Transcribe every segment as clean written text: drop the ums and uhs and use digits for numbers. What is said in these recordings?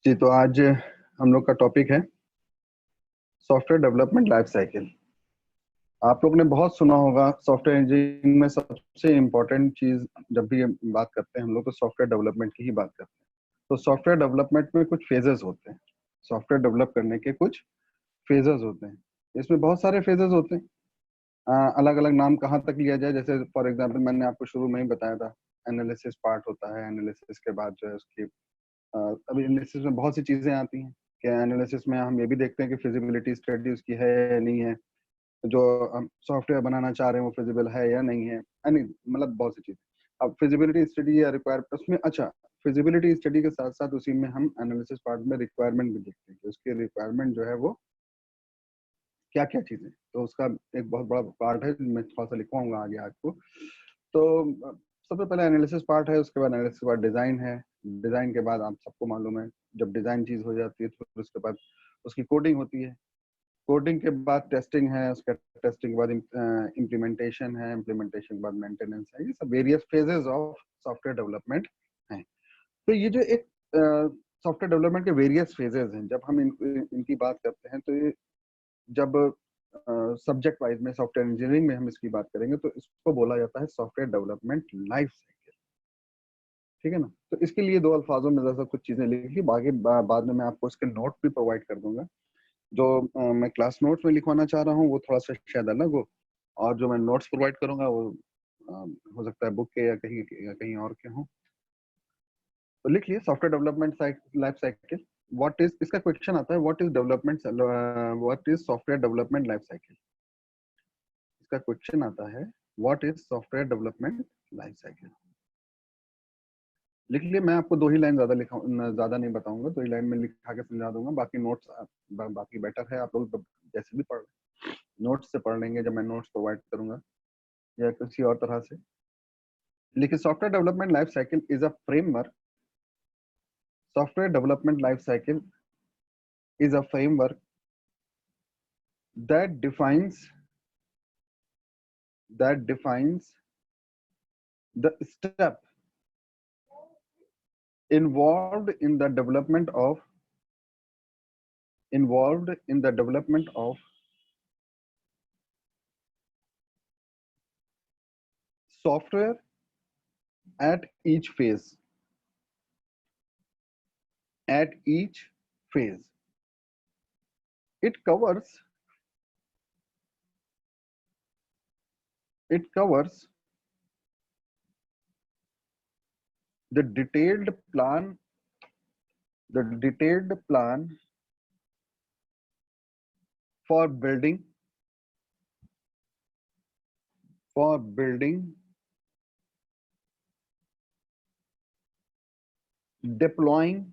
जी, तो आज हम लोग का टॉपिक है सॉफ्टवेयर डेवलपमेंट लाइफ साइकिल। आप लोग ने बहुत सुना होगा, सॉफ्टवेयर इंजीनियरिंग में सबसे इम्पोर्टेंट चीज जब भी बात करते हैं हम लोग तो सॉफ्टवेयर डेवलपमेंट की ही बात करते हैं। तो सॉफ्टवेयर डेवलपमेंट में कुछ फेजेस होते हैं। सॉफ्टवेयर डेवलप करने के कुछ फेजेस होते हैं। इसमें बहुत सारे फेजेस होते हैं। अलग अलग नाम कहाँ तक लिया जाए, जैसे फॉर एग्जाम्पल मैंने आपको शुरू में ही बताया था, एनालिसिस पार्ट होता है। एनालिसिस के बाद जो है उसकी अभी एनालिसिस में बहुत सी चीजें आती हैं कि एनालिसिस में हम ये भी देखते हैं कि फिजिबिलिटी स्टडी उसकी है या नहीं है, जो हम सॉफ्टवेयर बनाना चाह रहे हैं वो फिजिबल है या नहीं है, यानी मतलब बहुत सी चीजें। अब फिजिबिलिटी स्टडी या रिक्वायर उसमें, अच्छा, फिजिबिलिटी स्टडी के साथ साथ उसी में हम एनालिसिस पार्ट में रिक्वायरमेंट भी देखते हैं कि उसकी रिक्वायरमेंट जो है वो क्या क्या चीजें, तो उसका एक बहुत बड़ा पार्ट है। मैं थोड़ा सा लिखवाऊंगा आगे आपको। तो सबसे पहले एनालिसिस पार्ट है, उसके बाद एनालिसिस के बाद डिजाइन है। डिजाइन के बाद आप सबको मालूम है, जब डिजाइन चीज हो जाती है तो फिर उसके बाद उसकी कोडिंग होती है। कोडिंग के बाद टेस्टिंग है, उसका टेस्टिंग के बाद इम्प्लीमेंटेशन है, इम्प्लीमेंटेशन के बाद मेंटेनेंस है। ये सब various phases of software development हैं। तो ये जो एक सॉफ्टवेयर डेवलपमेंट के वेरियस फेजेस हैं, जब हम इनकी बात करते हैं तो ये जब सब्जेक्ट वाइज में सॉफ्टवेयर इंजीनियरिंग में हम इसकी बात करेंगे तो इसको बोला जाता है सॉफ्टवेयर डेवलपमेंट लाइफ साइकिल। ठीक है ना। तो इसके लिए दो अल्फाजों में जैसा कुछ चीजें लिखी, बाकी बाद में मैं आपको इसके नोट भी प्रोवाइड कर दूंगा। जो मैं क्लास नोट्स में लिखवाना चाह रहा हूँ वो थोड़ा सा शायद अलग हो, और जो मैं नोट्स प्रोवाइड करूंगा वो हो सकता है बुक के या कहीं और के हो। तो लिख लिए software development life cycle. What is, इसका क्वेश्चन आता है, what is development, what is software development life cycle. इसका क्वेश्चन आता है what is software development life cycle. लिख लिए। मैं आपको दो ही लाइन ज्यादा लिखा, ज्यादा नहीं बताऊंगा, दो ही लाइन में लिखा के समझा दूंगा। बाकी नोट्स बाकी बेटर है आप लोग जैसे भी पढ़, नोट्स से पढ़ लेंगे जब मैं नोट्स प्रोवाइड करूंगा या किसी और तरह से। लेकिन software development life cycle is a framework, software development life cycle is a framework that defines the step involved in the development of software at each phase. At each phase it covers the detailed plan for building deploying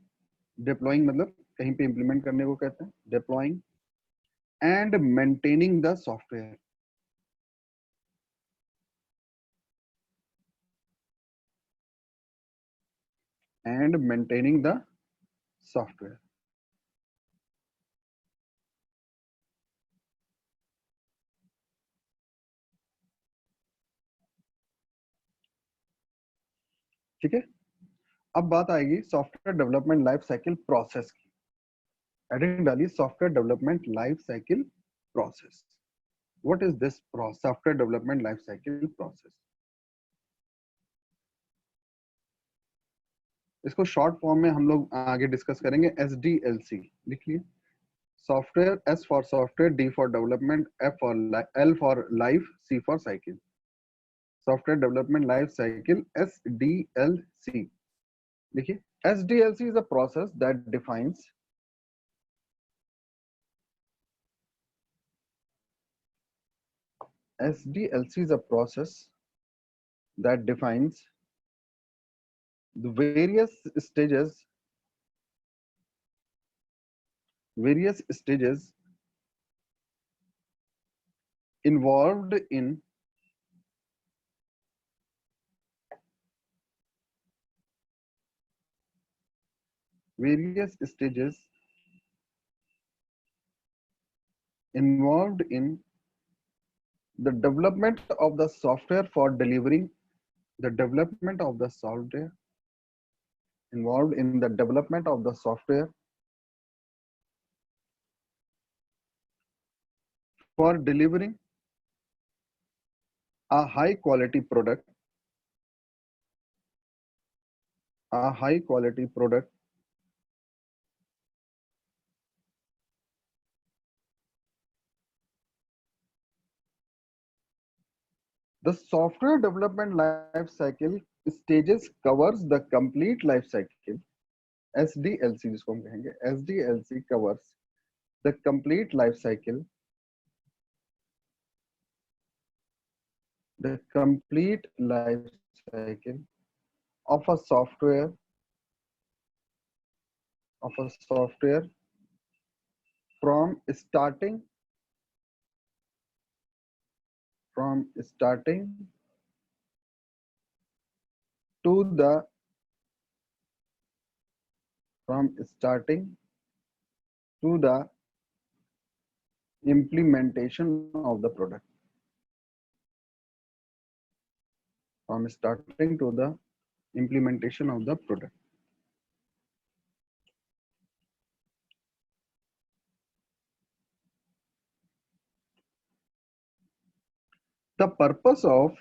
मतलब कहीं पे implement करने को कहते हैं deploying, and maintaining the software. ठीक है। अब बात आएगी software development life cycle process की। हेडिंग डालिए software development life cycle process. What is this software development life cycle process. इसको शॉर्ट फॉर्म में हम लोग आगे डिस्कस करेंगे, SDLC लिख लिए। Software, S for software, D for development, L for life, C for cycle. Software development life cycle SDLC देखिए। SDLC is a process that defines SDLC is a process that defines the various stages involved in the development of the software for delivering the development of the software involved in the development of the software for delivering a high quality product, a high quality product the software development life cycle stages covers the complete life cycle. SDLC जिसको हम कहेंगे, SDLC covers the complete life cycle, the complete life cycle of a software, of a software from starting to the from starting to the implementation of the product, from starting to the implementation of the product. The purpose of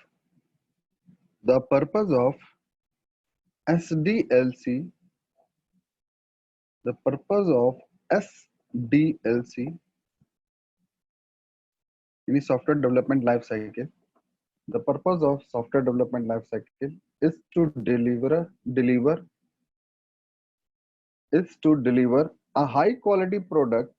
SDLC, the purpose of SDLC, in software development life cycle, the purpose of software development life cycle is to deliver a high quality product,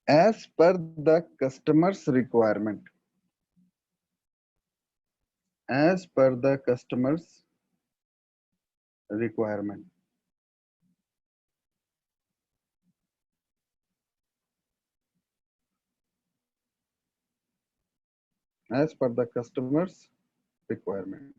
as per the customer's requirement, as per the customer's requirement. As per the customer's requirement.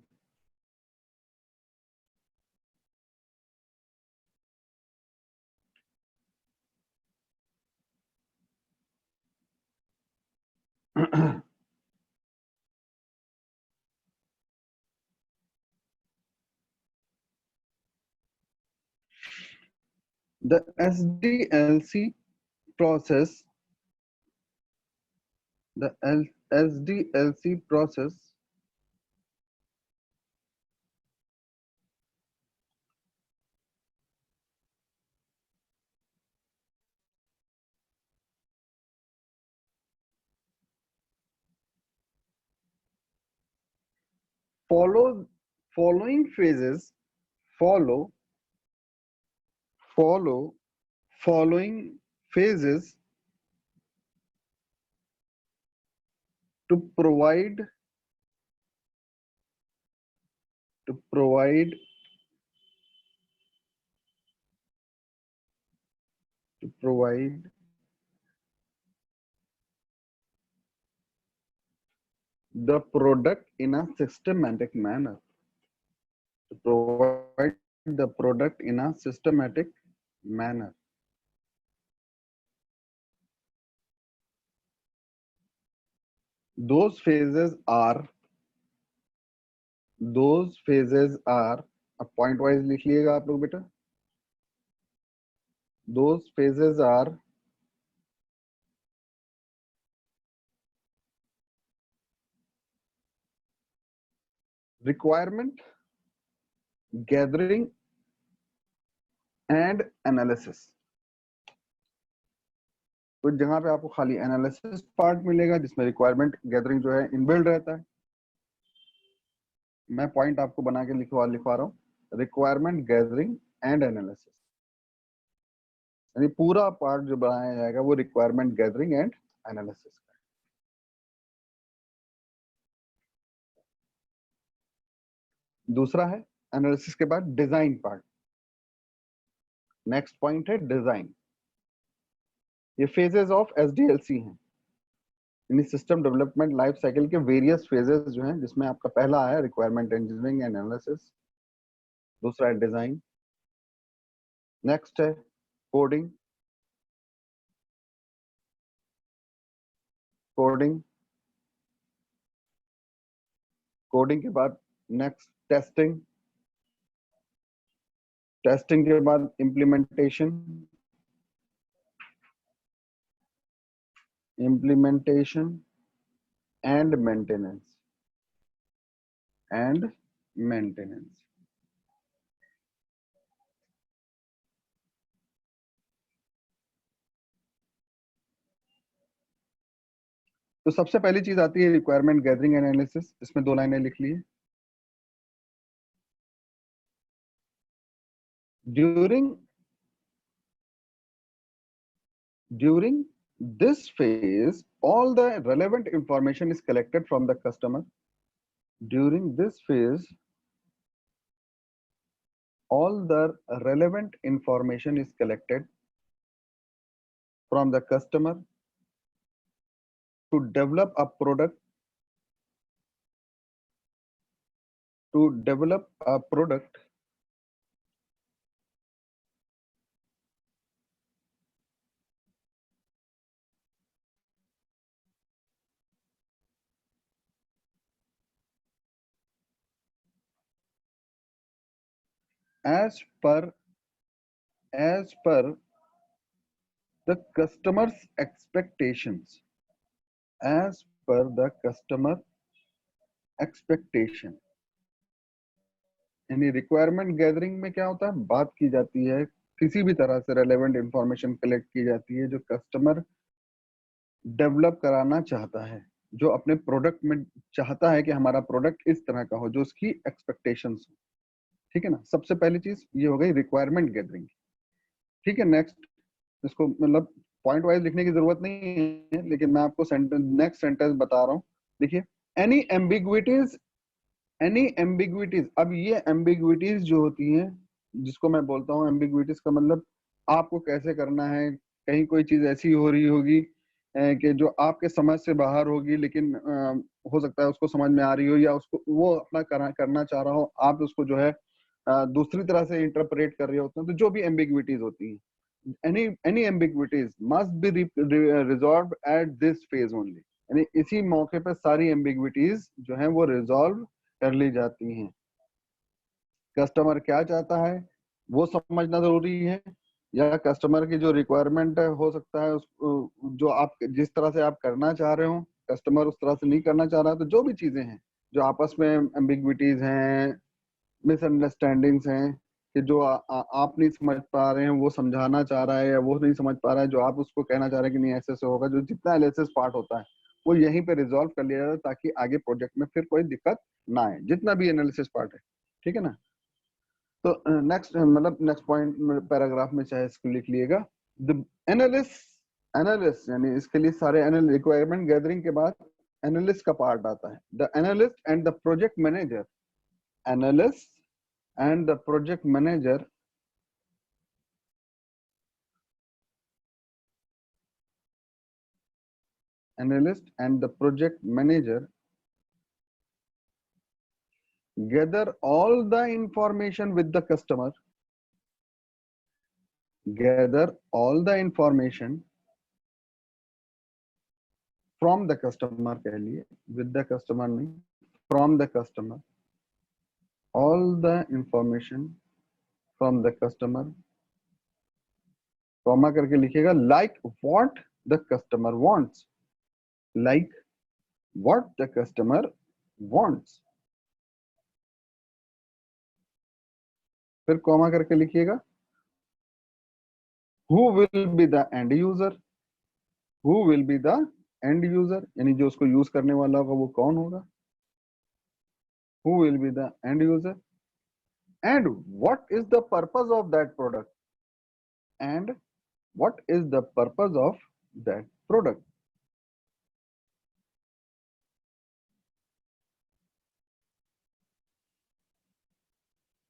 The SDLC process, SDLC process following phases following phases to provide the product in a systematic manner. To provide the product in a systematic manner. Those phases are point wise लिख लिएगा आप लोग बेटा. Those phases are requirement gathering and analysis. कुछ जगह पे आपको खाली analysis part मिलेगा जिसमें रिक्वायरमेंट गैदरिंग जो है इनबिल्ड रहता है. मैं पॉइंट आपको बना के लिखवा रहा हूँ, रिक्वायरमेंट गैदरिंग एंड एनालिसिस, यानी पूरा पार्ट जो बनाया जाएगा वो रिक्वायरमेंट गैदरिंग एंड एनालिसिस का. दूसरा है एनालिसिस के बाद डिजाइन पार्ट. नेक्स्ट पॉइंट है डिजाइन. ये फेजेस ऑफ एसडीएलसी हैं, यानी सिस्टम डेवलपमेंट लाइफ साइकिल के वेरियस फेजेस जो हैं, जिसमें आपका पहला है रिक्वायरमेंट इंजीनियरिंग एंड एनालिसिस, दूसरा है डिजाइन, नेक्स्ट है कोडिंग, कोडिंग के बाद नेक्स्ट टेस्टिंग, टेस्टिंग के बाद implementation, implementation and maintenance, and maintenance. तो सबसे पहली चीज आती है रिक्वायरमेंट गैदरिंग एनालिसिस। इसमें 2 लाइनें लिख लिए। During this phase, all the relevant information is collected from the customer. During this phase, all the relevant information is collected from the customer to develop a product, as per the customer's expectations, as per the customer expectation। यानी requirement gathering में क्या होता है, बात की जाती है, किसी भी तरह से रेलेवेंट इंफॉर्मेशन कलेक्ट की जाती है जो कस्टमर डेवलप कराना चाहता है, जो अपने प्रोडक्ट में चाहता है कि हमारा प्रोडक्ट इस तरह का हो, जो उसकी एक्सपेक्टेशंस हो। ठीक है ना, सबसे पहली चीज ये हो गई रिक्वायरमेंट गैदरिंग। ठीक है, नेक्स्ट, इसको मतलब पॉइंट वाइज लिखने की जरूरत नहीं है, लेकिन मैं आपको नेक्स्ट सेंटेंस बता रहा हूँ। देखिए, एनी एम्बिग्विटीज, एनी एम्बिग्विटीज। अब ये एम्बिग्विटीज जो होती हैं, जिसको मैं बोलता हूँ एम्बिग्विटीज का मतलब आपको कैसे करना है। कहीं कोई चीज ऐसी हो रही होगी कि जो आपके समझ से बाहर होगी, लेकिन हो सकता है उसको समझ में आ रही हो, या उसको वो अपना करना चाह रहा हो, आप उसको जो है दूसरी तरह से इंटरप्रेट कर रहे होते हैं। तो जो भी एम्बिग्विटीज होती हैं, any ambiguities must be resolved at this phase only। यानी इसी मौके पर सारी एम्बिग्विटीज जो हैं वो रिजॉल्व कर ली जाती हैं। कस्टमर क्या चाहता है वो समझना जरूरी है, या कस्टमर की जो रिक्वायरमेंट है, हो सकता है उस जो आप जिस तरह से आप करना चाह रहे हो कस्टमर उस तरह से नहीं करना चाह रहा है। तो जो भी चीजें हैं जो आपस में एम्बिग्विटीज हैं, मिसअंडरस्टैंडिंग्स हैं, कि जो आप नहीं समझ पा रहे हैं वो समझाना चाह रहा है, या वो नहीं समझ पा रहा है जो आप उसको कहना चाह रहे हैं कि नहीं ऐसे से होगा, जो जितना एनालिसिस पार्ट होता है वो यहीं पे रिजॉल्व कर लिया जाता है, ताकि आगे प्रोजेक्ट में फिर कोई दिक्कत ना आए, जितना भी एनालिसिस पार्ट है। ठीक है ना। तो नेक्स्ट मतलब नेक्स्ट पॉइंट पैराग्राफ में चाहे इसको लिख लिएगा। द एनालिस्ट, एनालिस्ट यानी इसके लिए सारे रिक्वायरमेंट गैदरिंग के बाद एनालिस्ट का पार्ट आता है। The analyst and the project manager, analyst and the project manager analyst and the project manager gather all the information with the customer, gather all the information from the customer, कह लिए with the customer नहीं, from the customer, all the information from the customer, comma करके लिखिएगा, like what the customer wants, like what the customer wants। फिर comma करके लिखिएगा, who will be the end user, who will be the end user यानी जो उसको use करने वाला होगा वो कौन होगा, who will be the end user, and what is the purpose of that product, and what is the purpose of that product।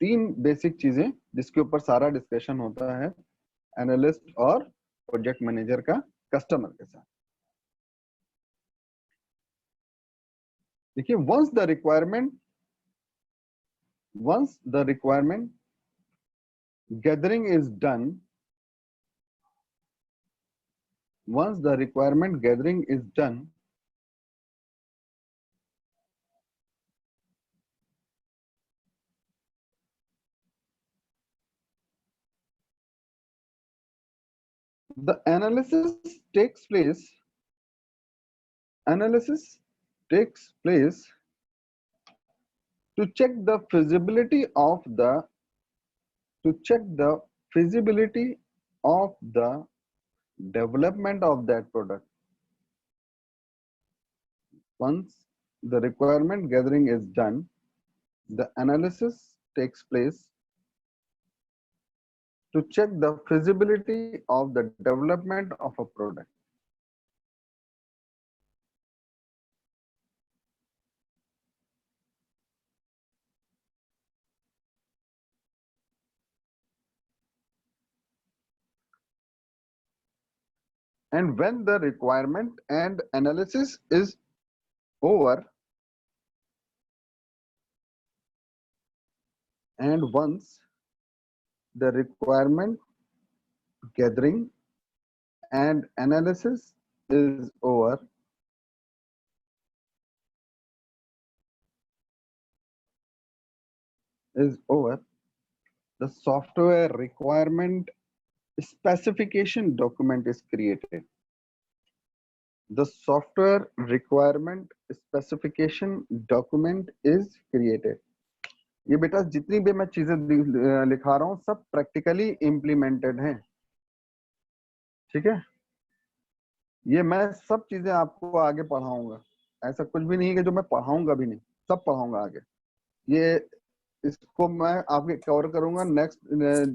तीन बेसिक चीजें जिसके ऊपर सारा डिस्कशन होता है एनालिस्ट और प्रोजेक्ट मैनेजर का कस्टमर के साथ। देखिए, once the requirement gathering is done, once the requirement gathering is done, The analysis takes place to check the feasibility of the development of that product. Once the requirement gathering is done, the analysis takes place to check the feasibility of the development of a product. And when the requirement and analysis is over, and once the requirement gathering and analysis is over, the software requirement specification document is created. The software requirement specification document is created. ये बेटा जितनी भी मैं चीजें लिखा रहा हूं सब प्रैक्टिकली इम्प्लीमेंटेड हैं, ठीक है। ये मैं सब चीजें आपको आगे पढ़ाऊंगा, ऐसा कुछ भी नहीं है कि जो मैं पढ़ाऊंगा भी नहीं, सब पढ़ाऊंगा आगे। ये इसको मैं आपके कवर करूंगा नेक्स्ट,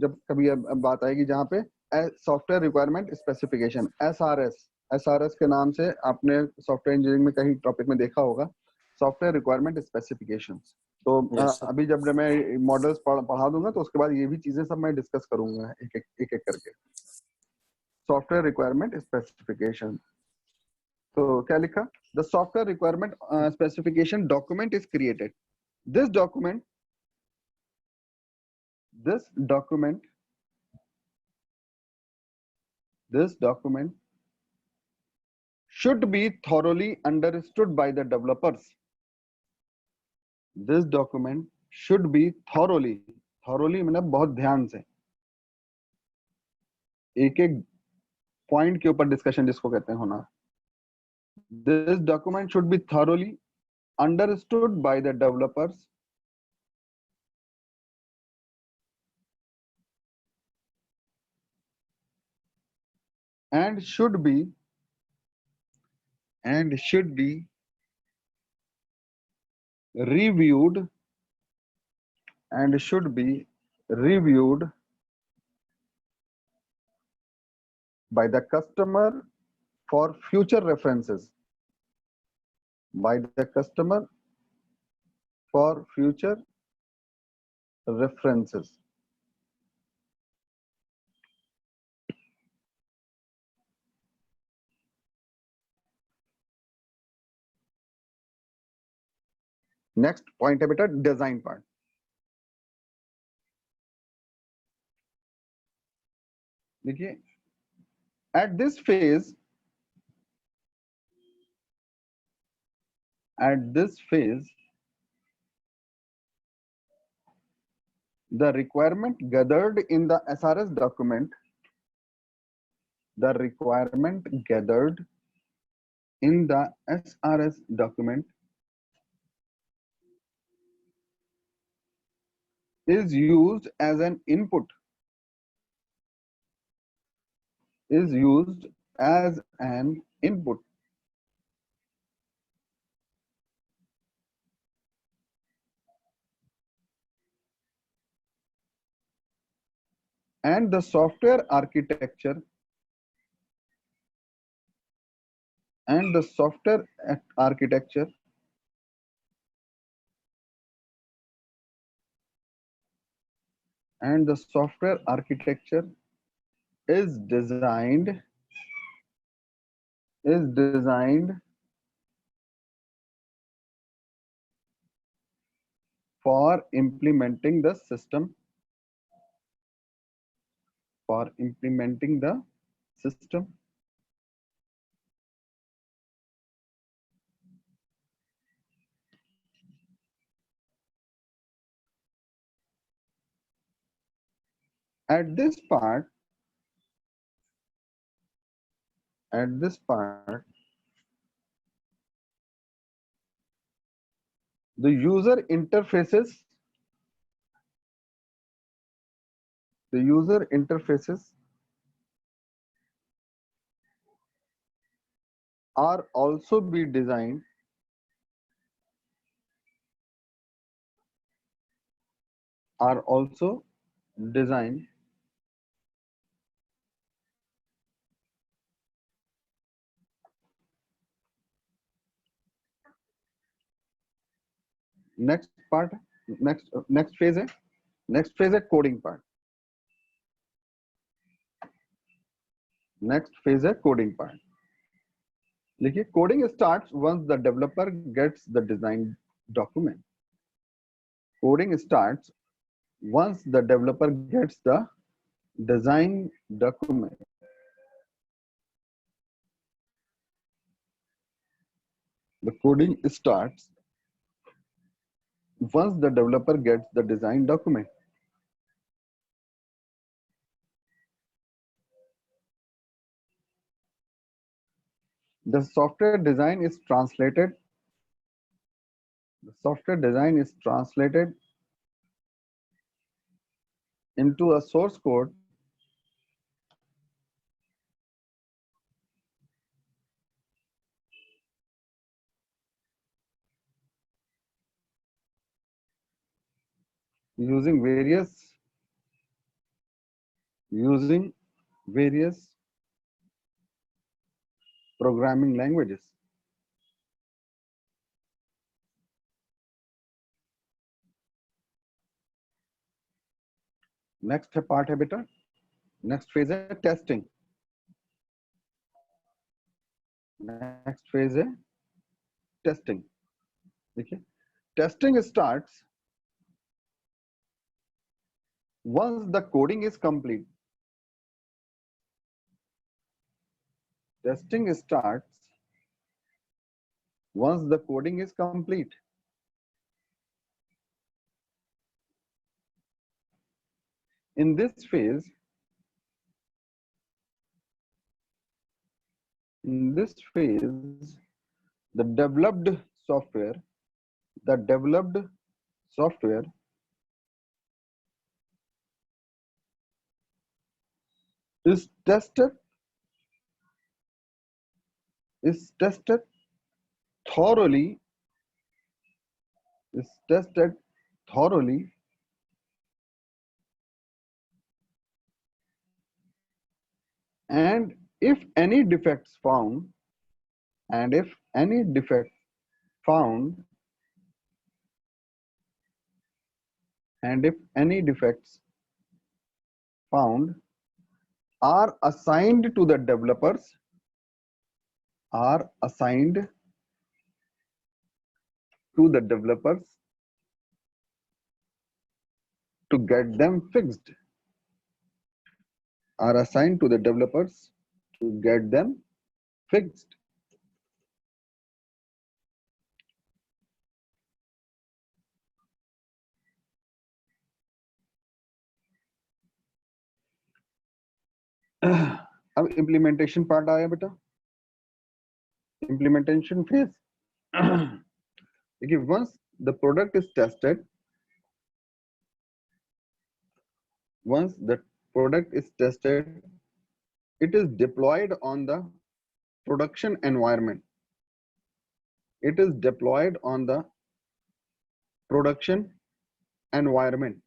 जब कभी बात आएगी जहाँ पे सॉफ्टवेयर रिक्वायरमेंट स्पेसिफिकेशन, एसआरएस के नाम से आपने सॉफ्टवेयर इंजीनियरिंग में कहीं टॉपिक में देखा होगा, सॉफ्टवेयर रिक्वायरमेंट स्पेसिफिकेशन। तो अभी जब मैं मॉडल्स पढ़ा दूंगा तो उसके बाद ये भी चीजें सब मैं डिस्कस करूंगा एक एक करके। सॉफ्टवेयर रिक्वायरमेंट स्पेसिफिकेशन, तो क्या लिखा, the software requirement specification document is created. This document should be thoroughly understood by the developers. This document should be thoroughly मतलब बहुत ध्यान से, एक एक पॉइंट के ऊपर डिस्कशन जिसको कहते हैं होना। This document should be thoroughly understood by the developers and should be reviewed by the customer for future references. Next point है बेटा डिजाइन पार्ट। देखिए, at this phase the requirement gathered in the SRS document is used as an input, and the software architecture is designed for implementing the system, At this part, at this part, the user interfaces are also be designed are also designed next part next phase है coding part. Next phase है coding part. देखिए coding starts once the developer gets the design document. Coding starts once the developer gets the design document. The coding starts once the developer gets the design document. The software design is translated into a source code using various programming languages. Next part है बेटा, next phase है testing. Next phase है testing. देखिए testing starts once the coding is complete. Testing starts once the coding is complete. In this phase, the developed software is tested thoroughly and if any defects found are assigned to the developers to get them fixed. Are assigned to the developers to get them fixed. अब implementation part आया बेटा. Implementation phase. देखिए once the product is tested, it is deployed on the production environment. It is deployed on the production environment.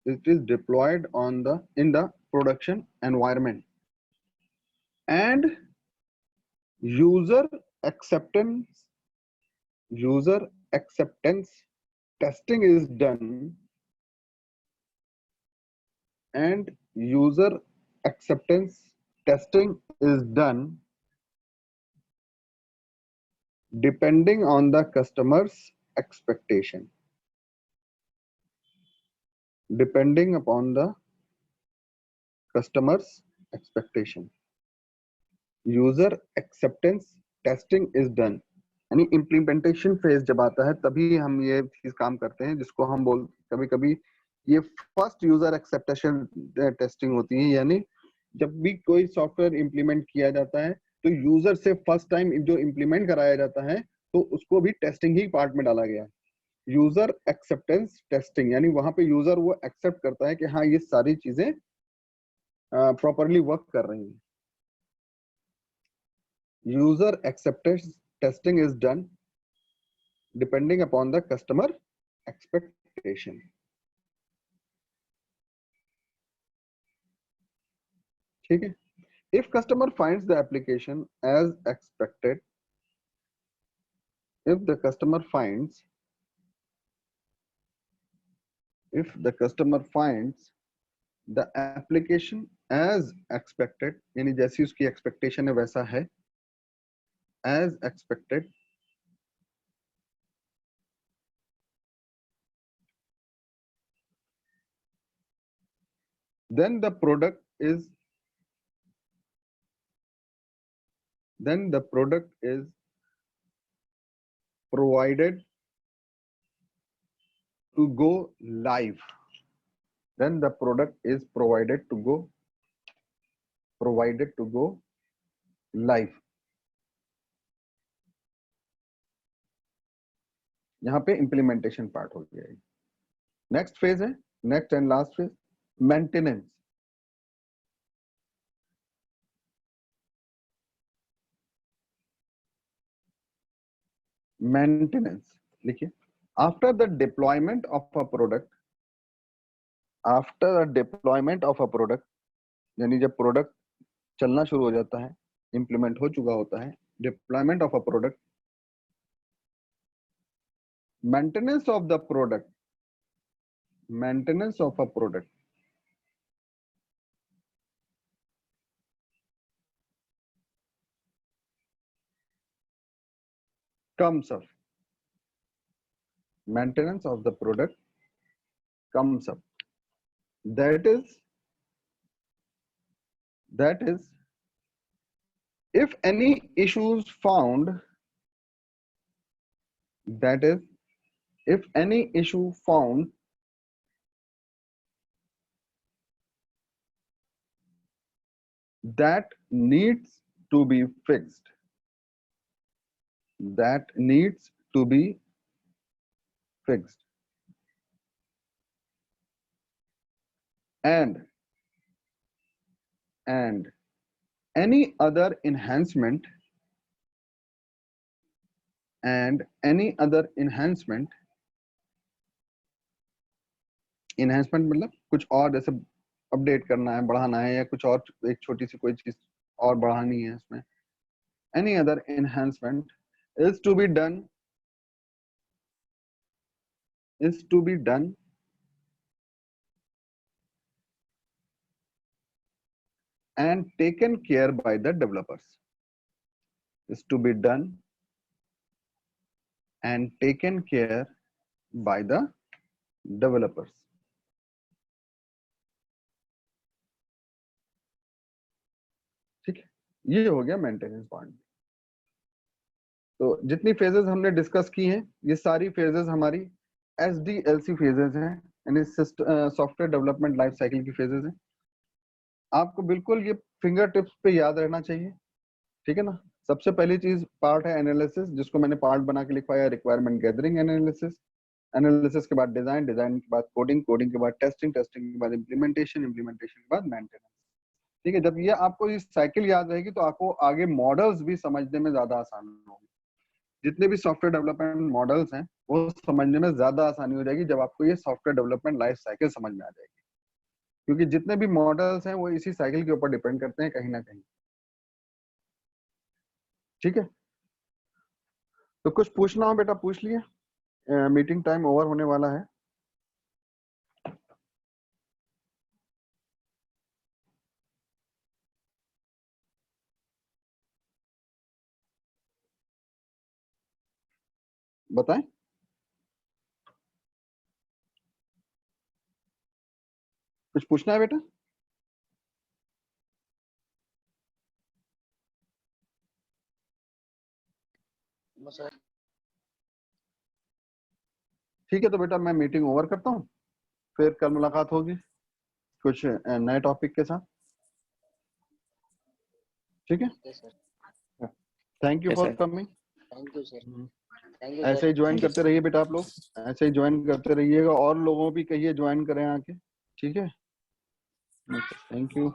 It is deployed in the production environment, and user acceptance testing is done, and user acceptance testing is done depending on the customer's expectation. Depending upon the customer's expectation. User acceptance testing is done. यानी implementation phase जब आता है तभी हम ये चीज काम करते हैं, जिसको हम कभी कभी ये फर्स्ट यूजर एक्सेप्टेशन टेस्टिंग होती है, यानी जब भी कोई सॉफ्टवेयर इंप्लीमेंट किया जाता है तो यूजर से फर्स्ट टाइम जो इंप्लीमेंट कराया जाता है तो उसको भी टेस्टिंग ही पार्ट में डाला गया है। यूजर एक्सेप्टेंस टेस्टिंग, यानी वहां पे यूजर वो एक्सेप्ट करता है कि हाँ ये सारी चीजें प्रॉपरली वर्क कर रही हैं। User acceptance testing is done depending upon the customer expectation. ठीक है। If customer finds the application as expected, if the customer finds, if the customer finds the application as expected, यानी जैसी उसकी expectation है वैसा है, as expected, then the product is provided to go live. Then the product is provided to go live. यहाँ पे implementation part हो गया है। नेक्स्ट फेज है, next and last phase, maintenance. Maintenance लिखिए, after the deployment of a product, after the deployment of a product, यानी जब product चलना शुरू हो जाता है, इंप्लीमेंट हो चुका होता है, deployment of a product, maintenance of the product, maintenance of a product comes up, maintenance of the product comes up, that is if any issues found, that is if any issue found that needs to be fixed, that needs to be fixed, and any other enhancement, and any other enhancement, enhancement मतलब कुछ और जैसे update करना है, बढ़ाना है, या कुछ और एक छोटी सी कोई चीज और बढ़ानी है इसमें, any other enhancement is to be done, is to be done and taken care by the developers, is to be done and taken care by the developers. ठीक है, ये हो गया मेंटेनेंस पार्ट। तो जितनी फेजेस हमने डिस्कस की हैं, ये सारी फेजेस हमारी SDLC फेजेस हैं, यानी सॉफ्टवेयर डेवलपमेंट लाइफ साइकिल की फेजेस हैं। आपको बिल्कुल ये फिंगर टिप्स पे याद रहना चाहिए, ठीक है ना। सबसे पहली चीज पार्ट है एनालिसिस, जिसको मैंने पार्ट बना के लिखवाया, रिक्वायरमेंट गैदरिंग एनालिसिस, एनालिसिस के बाद डिजाइन, डिजाइन के बाद कोडिंग, कोडिंग के बाद टेस्टिंग, टेस्टिंग के बाद इम्प्लीमेंटेशन, इम्प्लीमेंटेशन के बाद मेंटेनेंस। ठीक है, जब ये आपको ये साइकिल याद रहेगी तो आपको आगे मॉडल्स भी समझने में ज्यादा आसान होगी। जितने भी सॉफ्टवेयर डेवलपमेंट मॉडल्स हैं वो समझने में ज्यादा आसानी हो जाएगी जब आपको ये सॉफ्टवेयर डेवलपमेंट लाइफ साइकिल समझ में आ जाएगी, क्योंकि जितने भी मॉडल्स हैं वो इसी साइकिल के ऊपर डिपेंड करते हैं कहीं ना कहीं। ठीक है, तो कुछ पूछना हो बेटा पूछ लिए, मीटिंग टाइम ओवर होने वाला है। बताएं, कुछ पूछना है बेटा? ठीक है, तो बेटा मैं मीटिंग ओवर करता हूँ। फिर कल मुलाकात होगी कुछ नए टॉपिक के साथ, ठीक है? Sir. Thank you Yes, for sir. Coming. Thank you sir. Thank you ऐसे ही ज्वाइन Thank you. करते रहिए बेटा आप लोग, ऐसे ही ज्वाइन करते रहिएगा और लोगों भी कहिए ज्वाइन करें आके, ठीक है? Thank you.